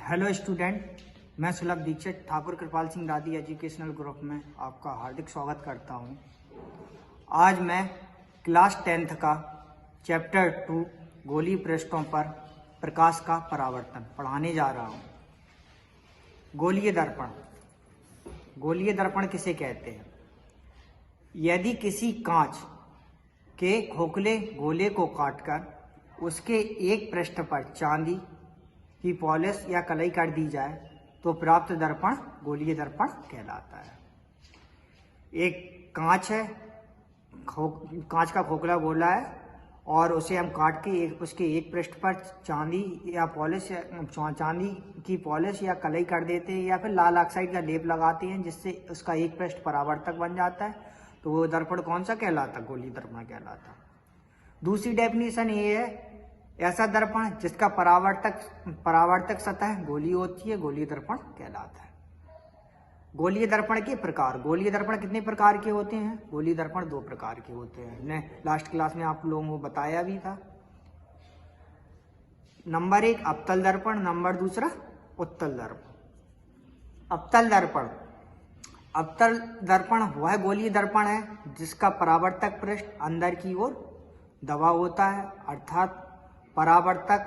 Hello student, मैं सुलभ दीक्षित ठाकुर कृपाल सिंह दादी एजुकेशनल ग्रुप में आपका हार्दिक स्वागत करता हूं। आज मैं क्लास 10th का चैप्टर 2 गोलीय पृष्ठों पर प्रकाश का परावर्तन पढ़ाने जा रहा हूं। गोलीय दर्पण। गोलीय दर्पण किसे कहते हैं? यदि किसी कांच के खोखले गोले को काटकर उसके एक पृष्ठ पर चांदी की पॉलिश या कलई कर दी जाए तो प्राप्त दर्पण गोलीय दर्पण कहलाता है। एक कांच है, कांच का खोखला गोला है और उसे हम काट के उसके एक पृष्ठ पर चांदी या पॉलिश चांदी की पॉलिश या कलई कर देते हैं या फिर लाल ऑक्साइड का लेप लगाते हैं, जिससे उसका एक पृष्ठ परावर्तक बन जाता है। तो वो दर्पण कौन सा कहलाता? गोलीय दर्पण कहलाता। दूसरी डेफिनेशन ये है, ऐसा दर्पण जिसका परावर्तक सतह गोलीय होती है, गोलीय दर्पण कहलाता है। गोलीय दर्पण के प्रकार। गोलीय दर्पण कितने प्रकार के होते हैं? गोलीय दर्पण 2 प्रकार के होते हैं। मैंने लास्ट क्लास में आप लोगों को बताया भी था। नंबर 1 अवतल दर्पण, नंबर 2 उत्तल दर्पण। अवतल दर्पण। अवतल दर्पण वह गोलीय दर्पण है जिसका परावर्तक पृष्ठ अंदर की ओर दबा होता है, अर्थात परावर्तक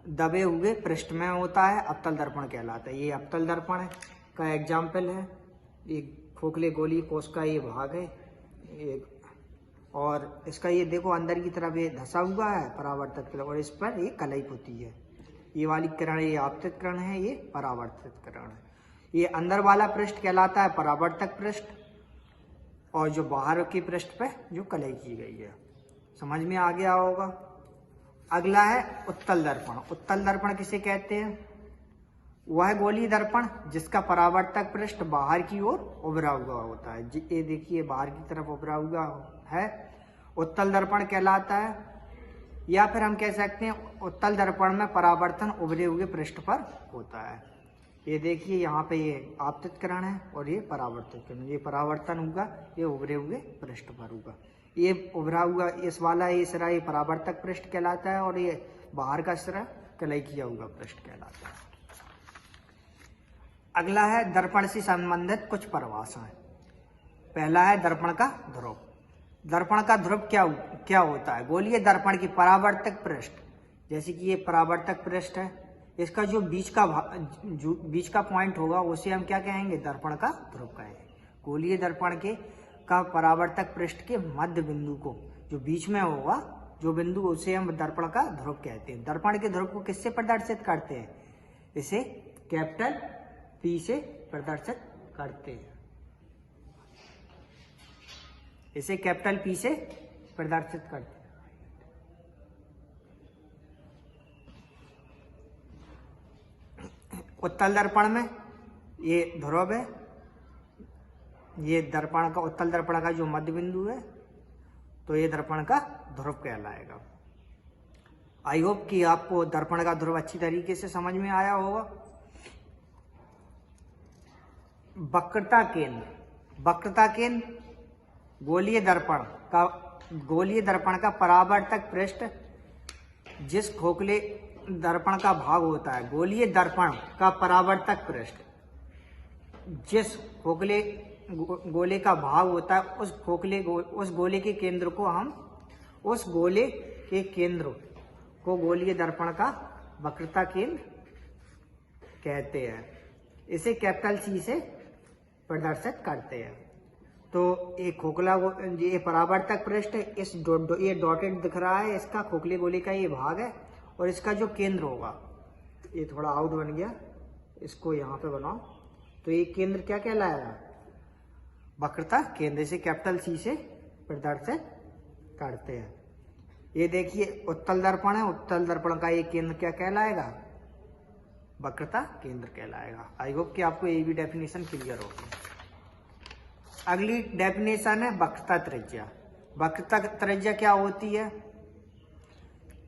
दबे हुए पृष्ठ में होता है, अवतल दर्पण कहलाता है। ये अवतल दर्पण का एग्जाम्पल है। एक खोखले गोली कोष का ये भाग है और इसका ये देखो अंदर की तरफ ये धसा हुआ है परावर्तक की तरफ, और इस पर ये कलई होती है। ये वाली किरण ये आपतित किरण है, ये परावर्तित किरण है। ये अंदर वाला पृष्ठ कहलाता है परावर्तक पृष्ठ, और जो बाहर के पृष्ठ पे जो कलई की गई है। समझ में आ गया होगा। अगला है उत्तल दर्पण। उत्तल दर्पण किसे कहते हैं? वह गोलीय दर्पण जिसका परावर्तक पृष्ठ बाहर की ओर उभरा हुआ होता है। ये देखिए बाहर की तरफ उभरा हुआ है, उत्तल दर्पण कहलाता है। या फिर हम कह सकते हैं उत्तल दर्पण में परावर्तन उभरे हुए पृष्ठ पर होता है। ये देखिए यहाँ पे ये आपतित किरण है और ये परावर्तित किरण। ये परावर्तन होगा, ये उभरे हुए पृष्ठ पर होगा। ये उभरा हुआ इस वाला ये सिरा ये परावर्तक पृष्ठ कहलाता है और ये बाहर का सिरा कलई किया हुआ पृष्ठ कहलाता है। अगला है दर्पण से संबंधित कुछ परिभाषाएं। पहला है दर्पण का ध्रुव। दर्पण का ध्रुव क्या होता है? गोलीय दर्पण की परावर्तक पृष्ठ, जैसे कि ये परावर्तक पृष्ठ है, इसका जो बीच का पॉइंट होगा उसे हम क्या कहेंगे? दर्पण का ध्रुव कहेंगे। गोलीय दर्पण का परावर्तक पृष्ठ के मध्य बिंदु को जो बीच में होगा जो बिंदु, उसे हम दर्पण का ध्रुव कहते हैं। दर्पण के ध्रुव को किससे प्रदर्शित करते हैं? इसे कैपिटल P से प्रदर्शित करते हैं। इसे कैपिटल P से प्रदर्शित करते हैं। उत्तल दर्पण में ये ध्रुव है, ये दर्पण का उत्तल दर्पण का जो मध्य बिंदु है, तो ये दर्पण का ध्रुव कहलाएगा। आई होप कि आपको दर्पण का ध्रुव अच्छी तरीके से समझ में आया होगा। वक्रता केंद्र। वक्रता केंद्र गोलीय दर्पण का परावर्तक पृष्ठ जिस खोखले दर्पण का भाग होता है। गोलीय दर्पण का परावर्तक पृष्ठ जिस खोखले गोले का भाग होता है, उस गोले के केंद्र को हम गोलीय दर्पण का वक्रता केंद्र कहते हैं। इसे कैपिटल C से प्रदर्शित करते हैं। तो एक खोखला ये परावर्तक पृष्ठ ये डॉटेड दिख रहा है, इसका खोखले गोले का ये भाग है और इसका जो केंद्र होगा, ये थोड़ा आउट बन गया, इसको यहाँ पे बनाओ, तो ये केंद्र क्या कहलाएगा? वक्रता केंद्र। से कैपिटल C से प्रदर्शित करते हैं। ये देखिए उत्तल दर्पण है, उत्तल दर्पण का ये केंद्र क्या कहलाएगा? वक्रता केंद्र कहलाएगा। आई होप कि आपको ये भी डेफिनेशन क्लियर होगी। अगली डेफिनेशन है वक्रता त्रिज्या। वक्रता त्रिज्या क्या होती है?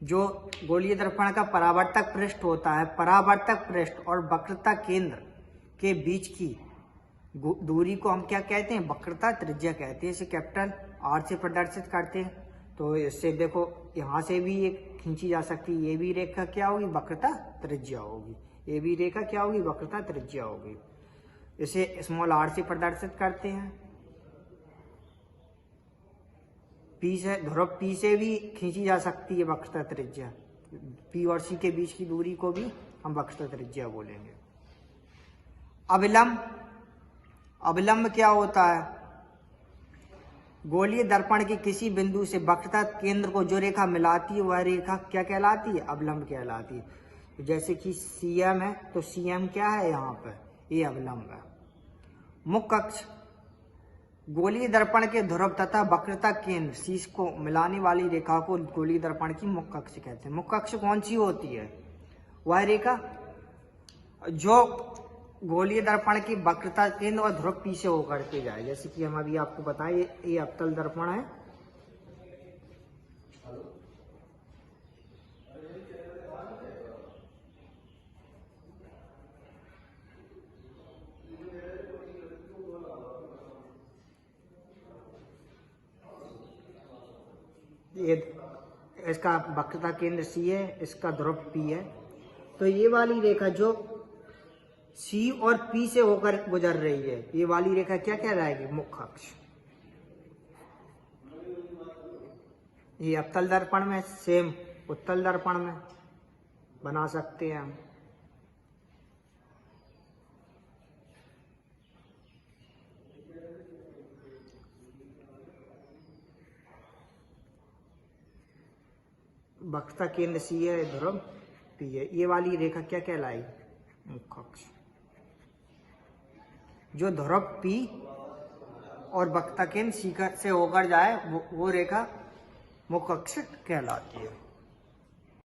जो गोलीय दर्पण का परावर्तक पृष्ठ होता है, परावर्तक पृष्ठ और वक्रता केंद्र के बीच की दूरी को हम क्या कहते हैं? वक्रता त्रिज्या कहते हैं। इसे कैपिटल R से प्रदर्शित करते हैं। तो इससे देखो यहाँ से भी एक खींची जा सकती है। ये भी रेखा क्या होगी? वक्रता त्रिज्या होगी। ये भी रेखा क्या होगी? वक्रता त्रिज्या होगी। इसे स्मॉल r से प्रदर्शित करते हैं। P से, ध्रुव P से भी खींची जा सकती है वक्रता त्रिज्या। P और C के बीच की दूरी को भी हम वक्रता त्रिज्या बोलेंगे। अविलंब, अविलंब क्या होता है? गोलीय दर्पण के किसी बिंदु से वक्रता केंद्र को जो रेखा मिलाती है वह रेखा क्या कहलाती है? अवलंब कहलाती है। तो जैसे कि CM है तो CM क्या है यहाँ पर? ये अवलंब है। मुख्य अक्ष, गोलीय दर्पण के ध्रुव तथा वक्रता केंद्र शीर्ष को मिलाने वाली रेखा को गोलीय दर्पण की मुख्य अक्ष कहते हैं। मुख्य अक्ष कौन सी होती है? वह रेखा जो गोलीय दर्पण की वक्रता केंद्र और ध्रुव P से होकर के जाए। जैसे कि हम अभी आपको बताएं, ये अवतल दर्पण है। ये इसका वक्रता केंद्र C है, इसका ध्रुव P है। तो ये वाली रेखा जो C और P से होकर गुजर रही है, ये वाली रेखा क्या कहलाएगी? मुख्य अक्ष। ये अवतल दर्पण में, सेम उत्तल दर्पण में बना सकते हैं हम। वक्रता केंद्र C है, ध्रुव P है। ये वाली रेखा क्या कहलाएगी? मुख्य अक्ष। जो ध्रुव P और वक्रता केंद्र C से होकर जाए वो रेखा मुख्य अक्ष कहलाती है।